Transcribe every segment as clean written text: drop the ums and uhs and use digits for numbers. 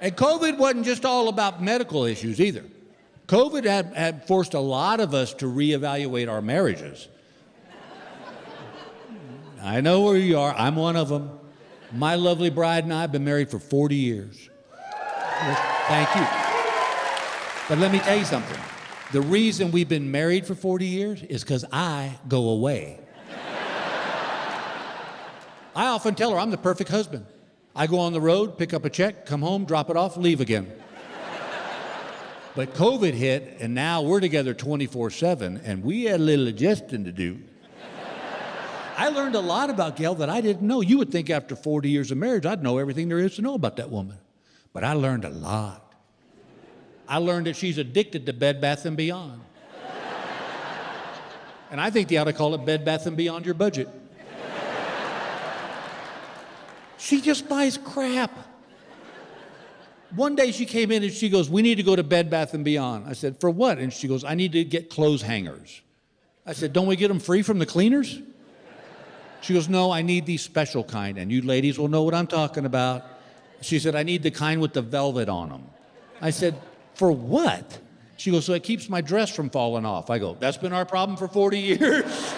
And COVID wasn't just all about medical issues either. COVID had forced a lot of us to reevaluate our marriages. I know where you are. I'm one of them. My lovely bride and I have been married for 40 years. Thank you. But let me tell you something. The reason we've been married for 40 years is because I go away. I often tell her I'm the perfect husband. I go on the road, pick up a check, come home, drop it off, leave again. But COVID hit, and now we're together 24/7, and we had a little adjusting to do. I learned a lot about Gail that I didn't know. You would think after 40 years of marriage, I'd know everything there is to know about that woman. But I learned a lot. I learned that she's addicted to Bed Bath & Beyond. And I think they ought to call it Bed Bath & Beyond Your Budget. She just buys crap. One day she came in and she goes, we need to go to Bed Bath & Beyond. I said, for what? And she goes, I need to get clothes hangers. I said, don't we get them free from the cleaners? She goes, no, I need the special kind, and you ladies will know what I'm talking about. She said, I need the kind with the velvet on them. I said, for what? She goes, so it keeps my dress from falling off. I go, that's been our problem for 40 years.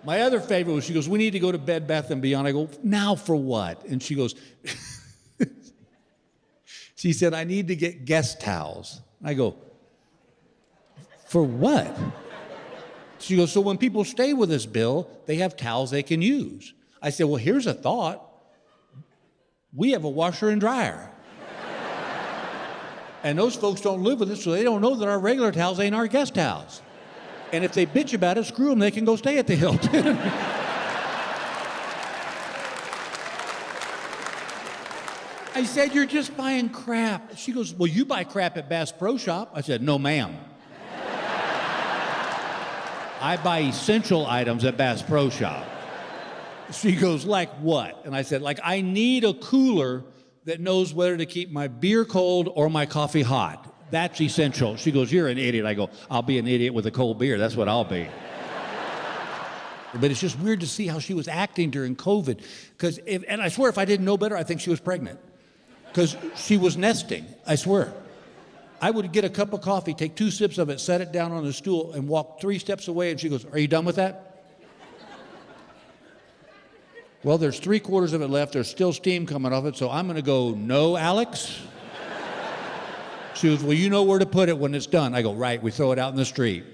My other favorite was, she goes, we need to go to Bed Bath & Beyond. I go, now for what? And she goes, she said, I need to get guest towels. I go, for what? She goes, so when people stay with us, Bill, they have towels they can use. I said, well, here's a thought. We have a washer and dryer. And those folks don't live with us, so they don't know that our regular towels ain't our guest towels. And if they bitch about it, screw them, they can go stay at the Hilton. I said, you're just buying crap. She goes, well, you buy crap at Bass Pro Shop. I said, no, ma'am. I buy essential items at Bass Pro Shop. She goes, like what? And I said, like, I need a cooler that knows whether to keep my beer cold or my coffee hot. That's essential. She goes, you're an idiot. I go, I'll be an idiot with a cold beer. That's what I'll be. But it's just weird to see how she was acting during COVID. And I swear, if I didn't know better, I think she was pregnant. Because she was nesting, I swear. I would get a cup of coffee, take 2 sips of it, set it down on the stool, and walk 3 steps away, and she goes, are you done with that? Well, there's 3/4 of it left. There's still steam coming off it, so I'm going to go, no, Alex? She goes, well, you know where to put it when it's done. I go, right, we throw it out in the street.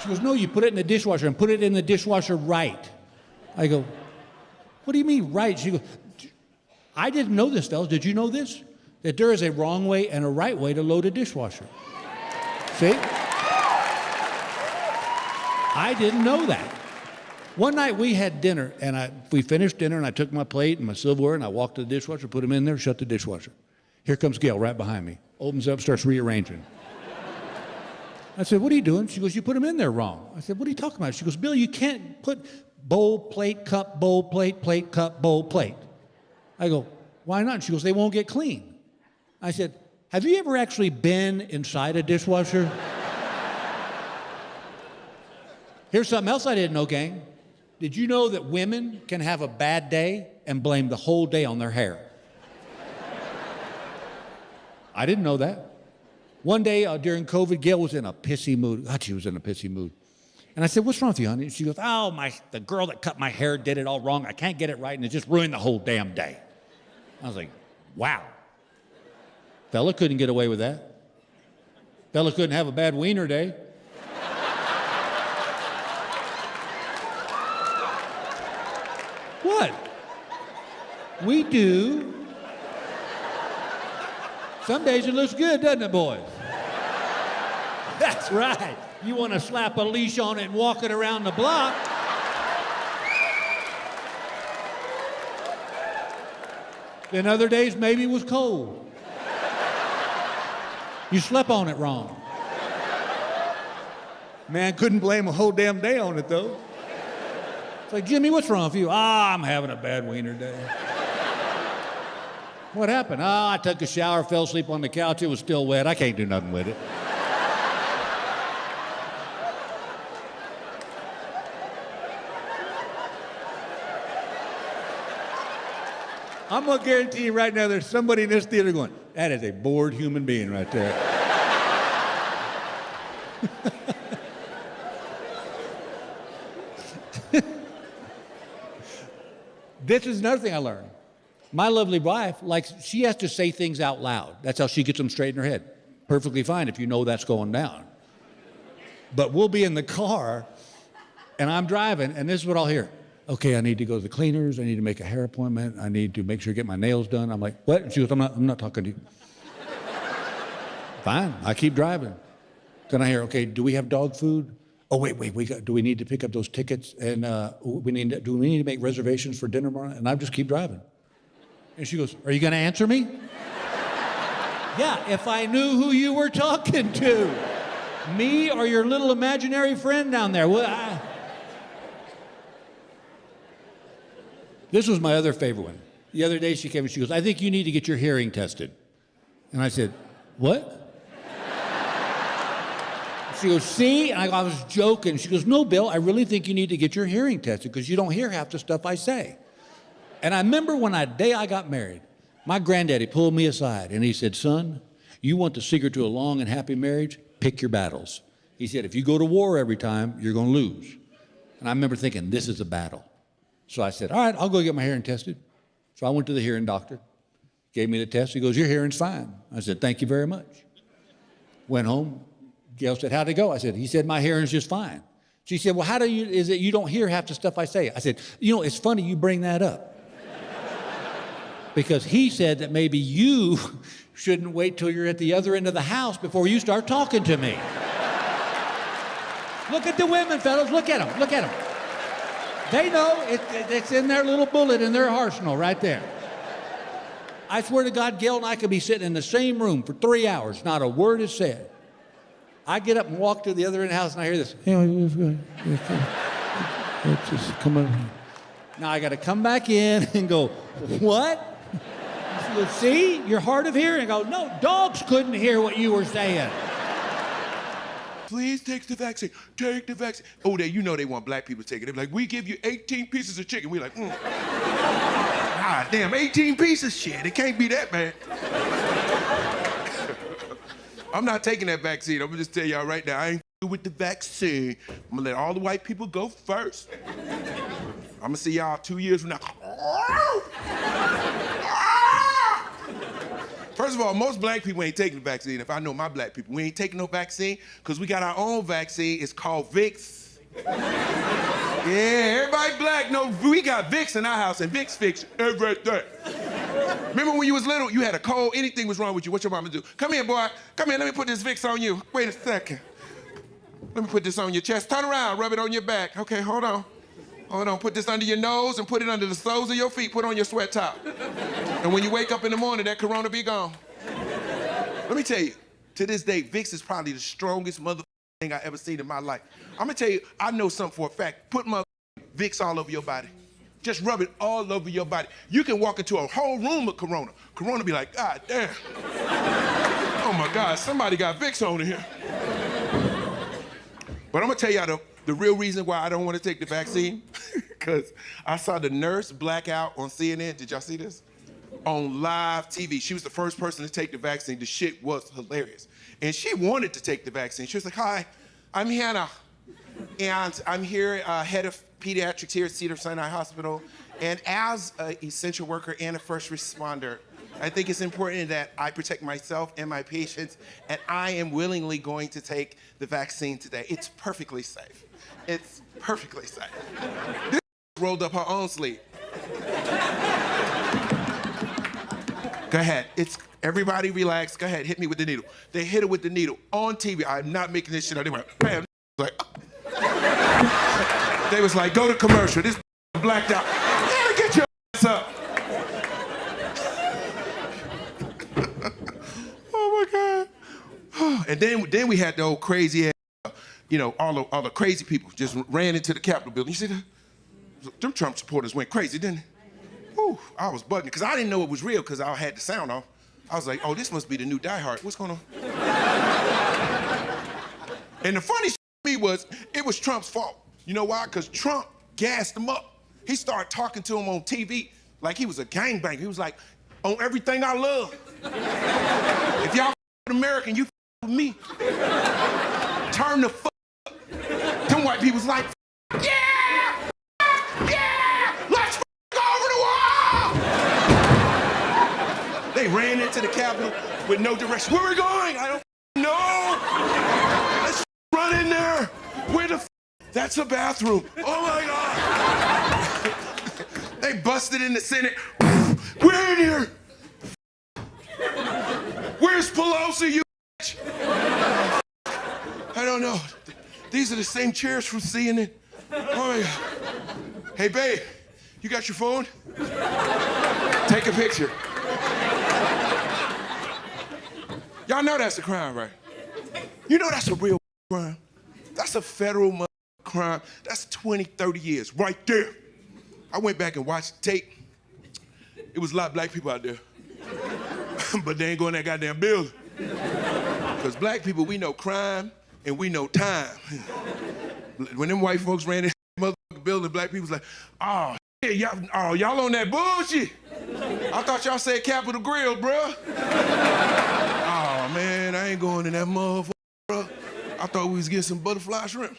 She goes, no, you put it in the dishwasher, and put it in the dishwasher right. I go, what do you mean right? She goes, I didn't know this, fellas. Did you know this? That there is a wrong way and a right way to load a dishwasher. See? I didn't know that. One night we had dinner, and we finished dinner, and I took my plate and my silverware, and I walked to the dishwasher, put them in there, shut the dishwasher. Here comes Gail right behind me. Opens up, starts rearranging. I said, what are you doing? She goes, you put them in there wrong. I said, what are you talking about? She goes, Bill, you can't put bowl, plate, cup, bowl, plate, cup, bowl, plate. I go, why not? She goes, they won't get clean. I said, have you ever actually been inside a dishwasher? Here's something else I didn't know, gang. Did you know that women can have a bad day and blame the whole day on their hair? I didn't know that. One day during COVID, Gail was in a pissy mood. God, she was in a pissy mood. And I said, what's wrong with you, honey? And she goes, oh, the girl that cut my hair did it all wrong. I can't get it right, and it just ruined the whole damn day. I was like, wow. Fella couldn't get away with that. Fella couldn't have a bad wiener day. What? We do. Some days it looks good, doesn't it, boys? That's right. You want to slap a leash on it and walk it around the block. Then other days, maybe it was cold. You slept on it wrong. Man, couldn't blame a whole damn day on it, though. It's like, Jimmy, what's wrong with you? I'm having a bad wiener day. What happened? I took a shower, fell asleep on the couch. It was still wet. I can't do nothing with it. I'm going to guarantee you right now there's somebody in this theater going, that is a bored human being right there. This is another thing I learned. My lovely wife, she has to say things out loud. That's how she gets them straight in her head. Perfectly fine if you know that's going down. But we'll be in the car, and I'm driving, and this is what I'll hear. Okay, I need to go to the cleaners. I need to make a hair appointment. I need to make sure I get my nails done. I'm like, what? And she goes, I'm not talking to you. Fine, I keep driving. Then I hear, okay, do we have dog food? Oh, wait, do we need to pick up those tickets? And do we need to make reservations for dinner tomorrow? And I just keep driving. And she goes, are you going to answer me? Yeah, if I knew who you were talking to. Me or your little imaginary friend down there. Well, This was my other favorite one. The other day she came and she goes, I think you need to get your hearing tested. And I said, what? She goes, see? And I was joking. She goes, no, Bill, I really think you need to get your hearing tested because you don't hear half the stuff I say. And I remember when the day I got married, my granddaddy pulled me aside and he said, son, you want the secret to a long and happy marriage? Pick your battles. He said, if you go to war every time, you're going to lose. And I remember thinking, this is a battle. So I said, all right, I'll go get my hearing tested. So I went to the hearing doctor, gave me the test. He goes, your hearing's fine. I said, thank you very much. Went home. Gail said, how'd it go? I said, he said, my hearing's just fine. She said, well, is it you don't hear half the stuff I say? I said, it's funny you bring that up. Because he said that maybe you shouldn't wait till you're at the other end of the house before you start talking to me. Look at the women, fellas. Look at them. Look at them. They know it's in their little bullet in their arsenal right there. I swear to God, Gail and I could be sitting in the same room for 3 hours. Not a word is said. I get up and walk to the other end of the house and I hear this. Just come on. Now I got to come back in and go, what? She goes, see, you're hard of hearing. I go, no, dogs couldn't hear what you were saying. Please take the vaccine. Take the vaccine. Oh, they want black people to take it. They're like, we give you 18 pieces of chicken. We're like, God damn, 18 pieces? Shit, it can't be that bad. I'm not taking that vaccine. I'm gonna just tell y'all right now, I ain't with the vaccine. I'm gonna let all the white people go first. I'm gonna see y'all 2 years from now. First of all, most black people ain't taking the vaccine. If I know my black people, we ain't taking no vaccine because we got our own vaccine. It's called Vicks. Yeah, everybody black knows we got Vicks in our house, and Vicks fix everything. Remember when you was little, you had a cold, anything was wrong with you. What your mama do? Come here, boy. Come here, let me put this Vicks on you. Wait a second. Let me put this on your chest. Turn around, rub it on your back. Okay, hold on. Hold on, put this under your nose and put it under the soles of your feet. Put on your sweat top. And when you wake up in the morning, that corona be gone. Let me tell you, to this day, Vicks is probably the strongest mother thing I ever seen in my life. I'm gonna tell you, I know something for a fact. Put Vicks all over your body. Just rub it all over your body. You can walk into a whole room of corona. Corona be like, God damn. Oh my God, somebody got Vicks on in here. But I'm gonna tell y'all the real reason why I don't want to take the vaccine, because I saw the nurse black out on CNN. Did y'all see this? On live TV. She was the first person to take the vaccine. The shit was hilarious. And she wanted to take the vaccine. She was like, hi, I'm Hannah. And I'm here, head of pediatrics here at Cedars-Sinai Hospital. And as an essential worker and a first responder, I think it's important that I protect myself and my patients, and I am willingly going to take the vaccine today. It's perfectly safe. It's perfectly safe. This rolled up her own sleeve. Go ahead. Everybody relax. Go ahead. Hit me with the needle. They hit her with the needle on TV. I'm not making this shit up. They went, bam. Like, they was like, go to commercial. This blacked out. Hey, get your ass up. Oh my God. And then we had the old crazy ass, all the crazy people just ran into the Capitol building. You see that? Them Trump supporters went crazy, didn't they? Whew, I was bugging because I didn't know it was real because I had the sound off. I was like, oh, this must be the new Die Hard. What's going on? And the funny shit to me was, it was Trump's fault. You know why? Because Trump gassed him up. He started talking to him on TV like he was a gangbanger. He was like, on everything I love. If y'all with American, you with me. Turn the fuck up. Them white people's like, yeah! Yeah! Let's go over the wall! They ran into the Capitol with no direction. Where we going? I don't know. Let's run in there. Where the That's a bathroom. Oh my God. They busted in the Senate. We're in here. Where's Pelosi, you bitch? I don't know. These are the same chairs from CNN. Oh my God. Hey, babe, you got your phone? Take a picture. Y'all know that's a crime, right? You know that's a real crime. That's a federal crime. That's 20, 30 years right there. I went back and watched the tape. It was a lot of black people out there. But they ain't going in that goddamn building. Because black people, we know crime and we know time. When them white folks ran in the motherfucking building, black people was like, oh, shit, y'all on that bullshit. I thought y'all said Capitol Grill, bruh. Oh, man, I ain't going in that motherfucker, bruh. I thought we was getting some butterfly shrimp.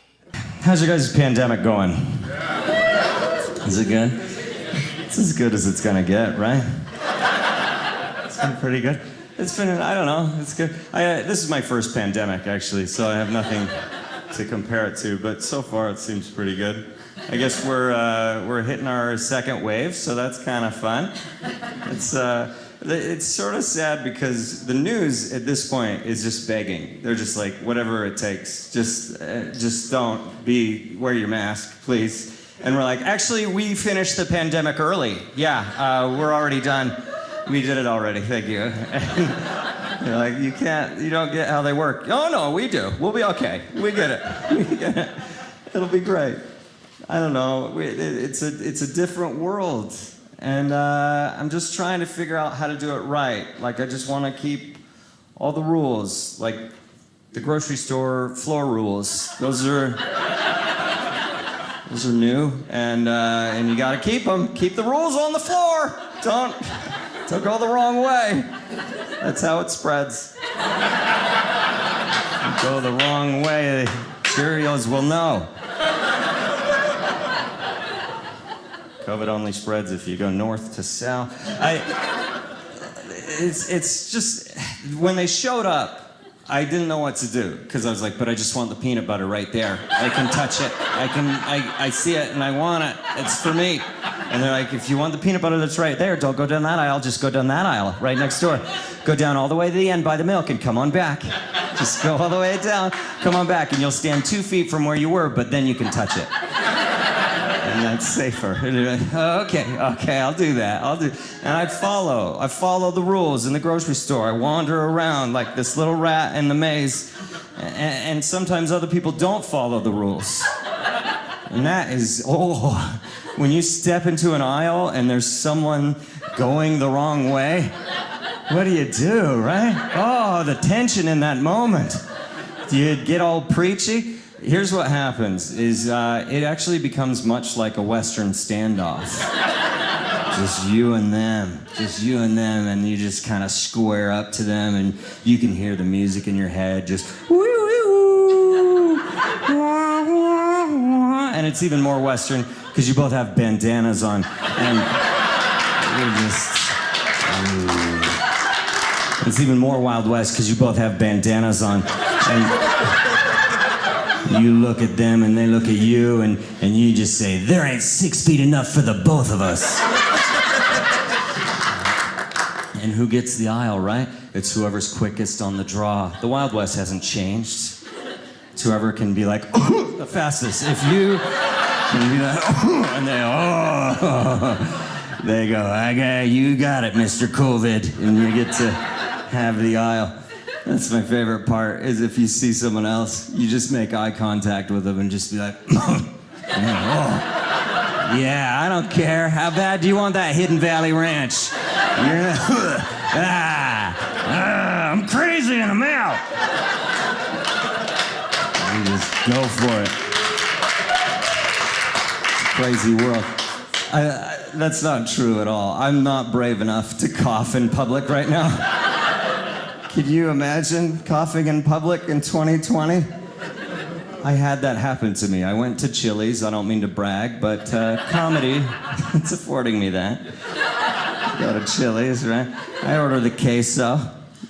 How's your guys' pandemic going? Is it good? It's as good as it's gonna get, right? It's been pretty good. It's been, I don't know, it's good. This is my first pandemic, actually, so I have nothing to compare it to, but so far it seems pretty good. I guess we're hitting our second wave, so that's kind of fun. It's sort of sad because the news at this point is just begging. They're just like, whatever it takes, just don't wear your mask, please. And we're like, actually, we finished the pandemic early. Yeah, we're already done. We did it already, thank you. And you're like, you don't get how they work. Oh no, we do. We'll be okay. We get it. We get it. It'll be great. I don't know. It's a different world. And I'm just trying to figure out how to do it right. Like, I just want to keep all the rules, like the grocery store floor rules. Those are new, and you got to keep them. Keep the rules on the floor. Don't go the wrong way. That's how it spreads. Go the wrong way, the Cheerios will know. COVID only spreads if you go north to south. It's just, when they showed up, I didn't know what to do, because I was like, but I just want the peanut butter right there. I can touch it. I see it and I want it. It's for me. And they're like, if you want the peanut butter that's right there, don't go down that aisle, just go down that aisle, right next door. Go down all the way to the end by the milk and come on back. Just go all the way down, come on back, and you'll stand 2 feet from where you were, but then you can touch it. And that's safer. Okay, I'll do that. And I follow the rules in the grocery store. I wander around like this little rat in the maze. And sometimes other people don't follow the rules. And that is, when you step into an aisle and there's someone going the wrong way, what do you do, right? Oh, the tension in that moment. Do you get all preachy? Here's what happens, is it actually becomes much like a Western standoff. Just you and them, and you just kind of square up to them, and you can hear the music in your head, just woo-woo-woo, and it's even more Western, because you both have bandanas on, and you're just, it's even more Wild West, because you both have bandanas on, and you look at them and they look at you, and you just say, there ain't 6 feet enough for the both of us. And who gets the aisle, right? It's whoever's quickest on the draw. The Wild West hasn't changed. It's whoever can be like, the fastest. If you can be like, and they go, you got it, Mr. COVID. And you get to have the aisle. That's my favorite part, is if you see someone else, you just make eye contact with them and just be like, yeah, I don't care. How bad do you want that Hidden Valley Ranch? I'm crazy and I'm out. You just go for it. Crazy world. That's not true at all. I'm not brave enough to cough in public right now. Could you imagine coughing in public in 2020? I had that happen to me. I went to Chili's. I don't mean to brag, but comedy, it's affording me that. Go to Chili's, right? I ordered the queso.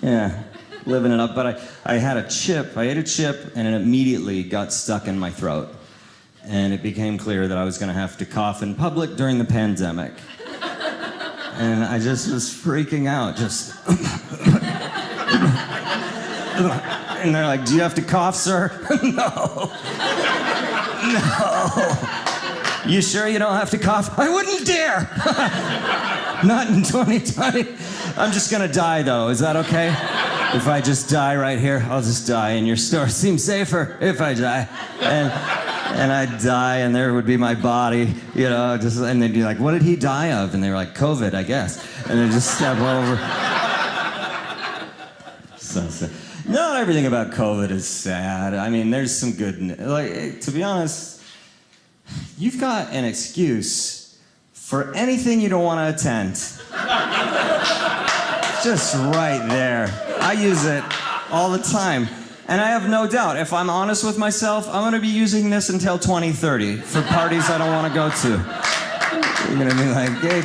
Yeah, living it up. But I had a chip. I ate a chip, and it immediately got stuck in my throat. And it became clear that I was going to have to cough in public during the pandemic. And I just was freaking out, just... And they're like, do you have to cough, sir? No. No. You sure you don't have to cough? I wouldn't dare. Not in 2020. I'm just going to die, though. Is that okay? If I just die right here, I'll just die in your store. Seems safer if I die. And I'd die, and there would be my body, you know, just, and they'd be like, what did he die of? And they were like, COVID, I guess. And they'd just step over. So sad. Not everything about COVID is sad. I mean, there's some good, like, to be honest, you've got an excuse for anything you don't want to attend. Just right there. I use it all the time. And I have no doubt, if I'm honest with myself, I'm going to be using this until 2030 for parties I don't want to go to. You're going to be like, hey,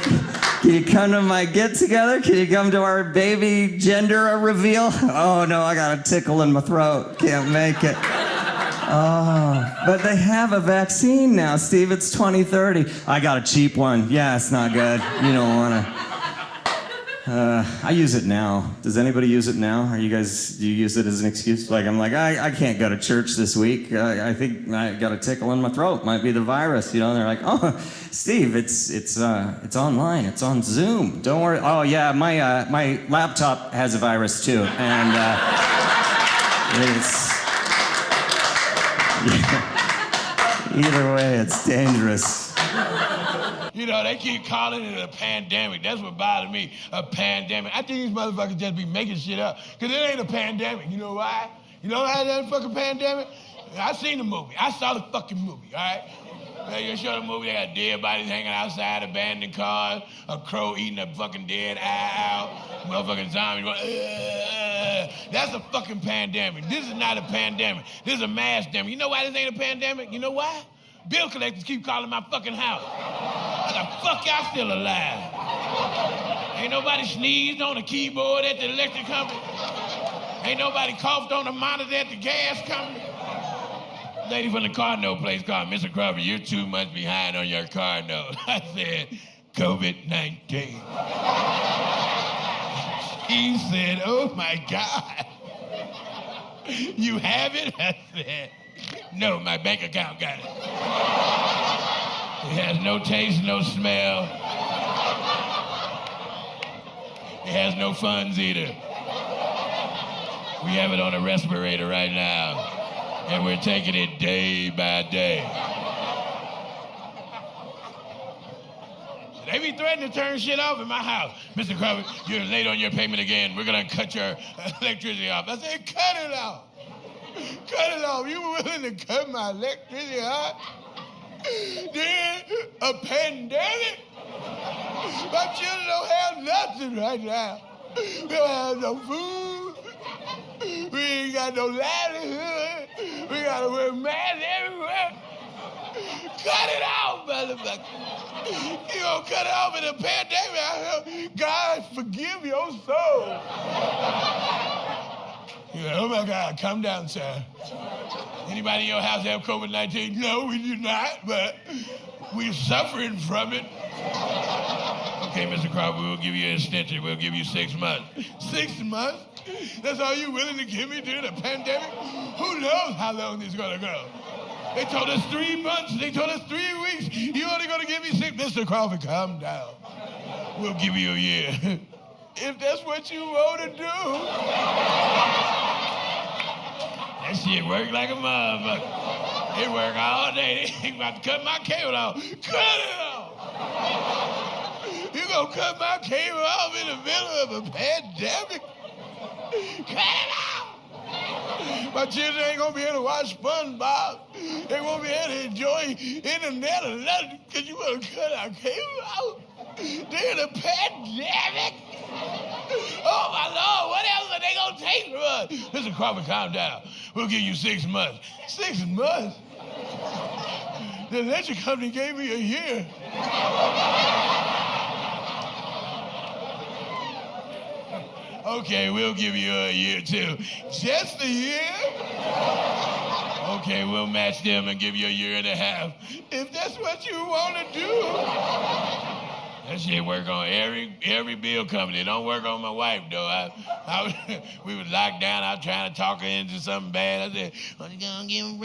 can you come to my get-together? Can you come to our baby gender reveal? Oh, no, I got a tickle in my throat. Can't make it. Oh, but they have a vaccine now, Steve. It's 2030. I got a cheap one. Yeah, it's not good. You don't want to. I use it now. Does anybody use it now? Do you use it as an excuse? Like, I'm like, I can't go to church this week. I think I got a tickle in my throat. Might be the virus, you know? And they're like, oh, Steve, it's online. It's on Zoom. Don't worry. Oh, yeah, my laptop has a virus, too. And it's... Either way, it's dangerous. You know, they keep calling it a pandemic. That's what bothers me, a pandemic. I think these motherfuckers just be making shit up, because it ain't a pandemic. You know why? You know why it's a fucking pandemic? I seen the movie. I saw the fucking movie, all right? They show the movie, they got dead bodies hanging outside, abandoned cars, a crow eating a fucking dead eye out, motherfucking zombies going, That's a fucking pandemic. This is not a pandemic. This is a mass demic. You know why this ain't a pandemic? You know why? Bill collectors keep calling my fucking house. How the fuck y'all still alive? Ain't nobody sneezed on the keyboard at the electric company. Ain't nobody coughed on the monitor at the gas company. Lady from the car note place called, Mr. Crawford, you're 2 months behind on your car note. I said, COVID-19. He said, oh my God. You have it? I said, no, my bank account got it. It has no taste, no smell. It has no funds either. We have it on a respirator right now, and we're taking it day by day. They be threatening to turn shit off in my house. Mr. Crawford, you're late on your payment again. We're gonna cut your electricity off. I said, cut it off. Cut it off. You willing to cut my electricity off? Then a pandemic? My children don't have nothing right now. We don't have no food. We ain't got no livelihood. We gotta wear masks everywhere. Cut it off, motherfucker. You gonna cut it off in a pandemic? God, forgive your soul. You're like, oh my God, calm down, sir. Anybody in your house have COVID-19? No, we do not, but we're suffering from it. Okay, Mr. Crawford, we'll give you an extension. We'll give you 6 months. 6 months? That's all you willing to give me during the pandemic? Who knows how long this is gonna go? They told us 3 months. They told us 3 weeks. You only gonna give me 6? Mr. Crawford, calm down. We'll give you a year. If that's what you want to do. That shit work like a motherfucker. It work all day. They about to cut my cable off. Cut it off. You gonna cut my cable off in the middle of a pandemic? Cut it off. My children ain't gonna be able to watch SpongeBob. They won't be able to enjoy internet or nothing because you want to cut our cable out. During the pandemic. Oh, my Lord, what else are they going to take from us? Listen, Crawford, calm down. We'll give you 6 months. 6 months? The electric company gave me a year. Okay, we'll give you a year, too. Just a year? Okay, we'll match them and give you a year and a half. If that's what you want to do. That shit work on every bill company. It don't work on my wife, though. We was locked down. I was trying to talk her into something bad. I said, what you gonna give him?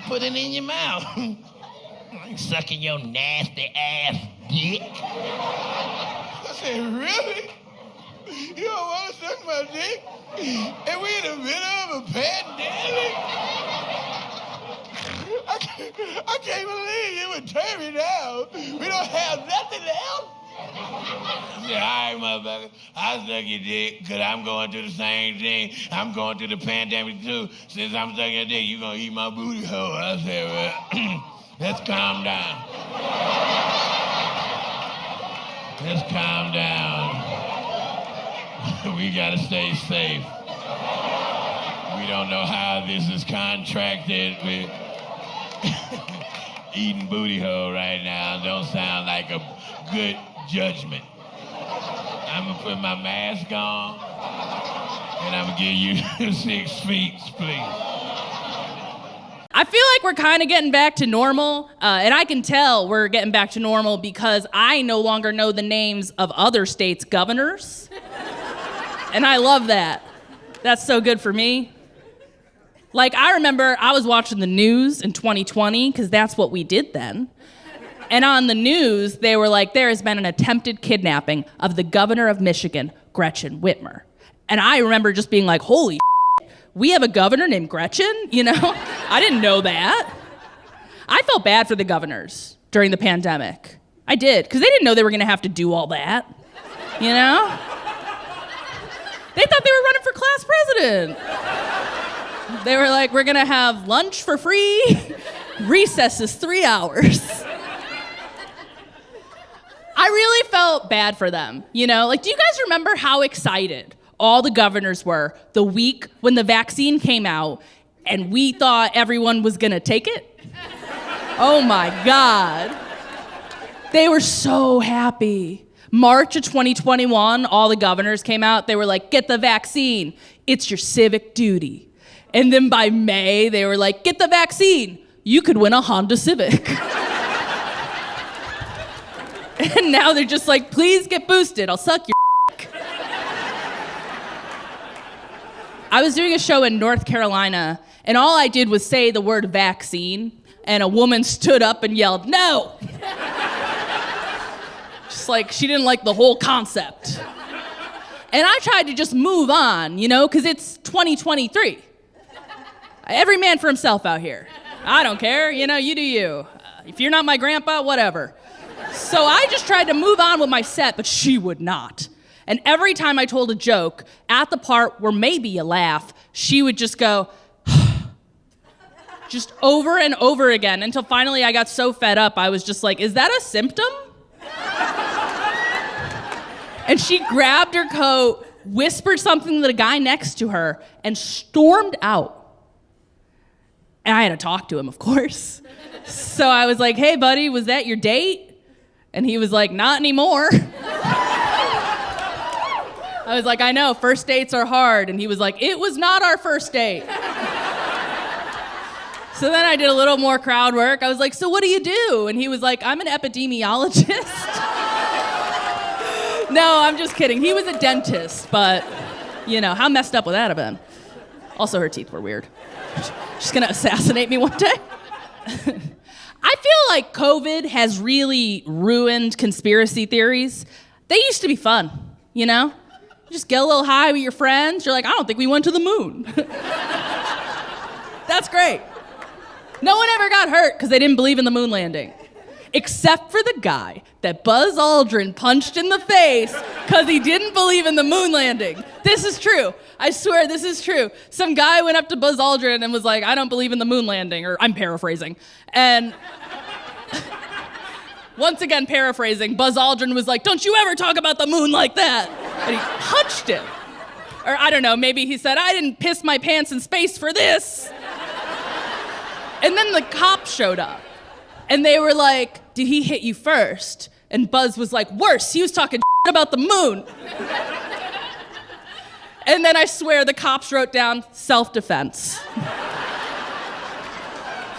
Put it in your mouth. I'm sucking your nasty ass dick. I said, really? You don't want to suck my dick? And we in the middle of a pandemic? I can't believe you would turn me down. We don't have nothing else. I said, all right, motherfucker, I'll suck your dick because I'm going through the same thing. I'm going through the pandemic, too. Since I'm sucking your dick, you going to eat my booty hole. I said, well, let's calm down. Let's calm down. We got to stay safe. We don't know how this is contracted with eating booty hole right now. Don't sound like a good judgment. I'm gonna put my mask on and I'm gonna give you 6 feet, please. I feel like we're kind of getting back to normal, and I can tell we're getting back to normal because I no longer know the names of other states' governors, and I love that. That's so good for me. Like, I remember I was watching the news in 2020, because that's what we did then. And on the news, they were like, there has been an attempted kidnapping of the governor of Michigan, Gretchen Whitmer. And I remember just being like, holy shit, we have a governor named Gretchen? You know? I didn't know that. I felt bad for the governors during the pandemic. I did, because they didn't know they were going to have to do all that. You know? They thought they were running for class president. They were like, we're gonna have lunch for free, recess is 3 hours. I really felt bad for them, you know? Like, do you guys remember how excited all the governors were the week when the vaccine came out and we thought everyone was gonna take it? Oh my God. They were so happy. March of 2021, all the governors came out, they were like, get the vaccine, it's your civic duty. And then by May, they were like, get the vaccine. You could win a Honda Civic. And now they're just like, please get boosted. I'll suck your dick. I was doing a show in North Carolina, and all I did was say the word vaccine, and a woman stood up and yelled, no. Just like she didn't like the whole concept. And I tried to just move on, you know, because it's 2023. Every man for himself out here. I don't care, you know, you do you. If you're not my grandpa, whatever. So I just tried to move on with my set, but she would not. And every time I told a joke, at the part where maybe you laugh, she would just go, just over and over again, until finally I got so fed up, I was just like, is that a symptom? And she grabbed her coat, whispered something to the guy next to her, and stormed out. And I had to talk to him, of course. So I was like, hey, buddy, was that your date? And he was like, not anymore. I was like, I know, first dates are hard. And he was like, it was not our first date. So then I did a little more crowd work. I was like, so what do you do? And he was like, I'm an epidemiologist. No, I'm just kidding. He was a dentist, but, you know, how messed up would that have been? Also, her teeth were weird. She's gonna assassinate me one day. I feel like COVID has really ruined conspiracy theories. They used to be fun, you know? You just get a little high with your friends. You're like, I don't think we went to the moon. That's great. No one ever got hurt because they didn't believe in the moon landing. Except for the guy that Buzz Aldrin punched in the face because he didn't believe in the moon landing. This is true. I swear this is true. Some guy went up to Buzz Aldrin and was like, I don't believe in the moon landing, or I'm paraphrasing. And once again paraphrasing, Buzz Aldrin was like, don't you ever talk about the moon like that. And he punched him. Or I don't know, maybe he said, I didn't piss my pants in space for this. And then the cops showed up. And they were like, did he hit you first? And Buzz was like, worse, he was talking shit about the moon. And then I swear the cops wrote down self-defense.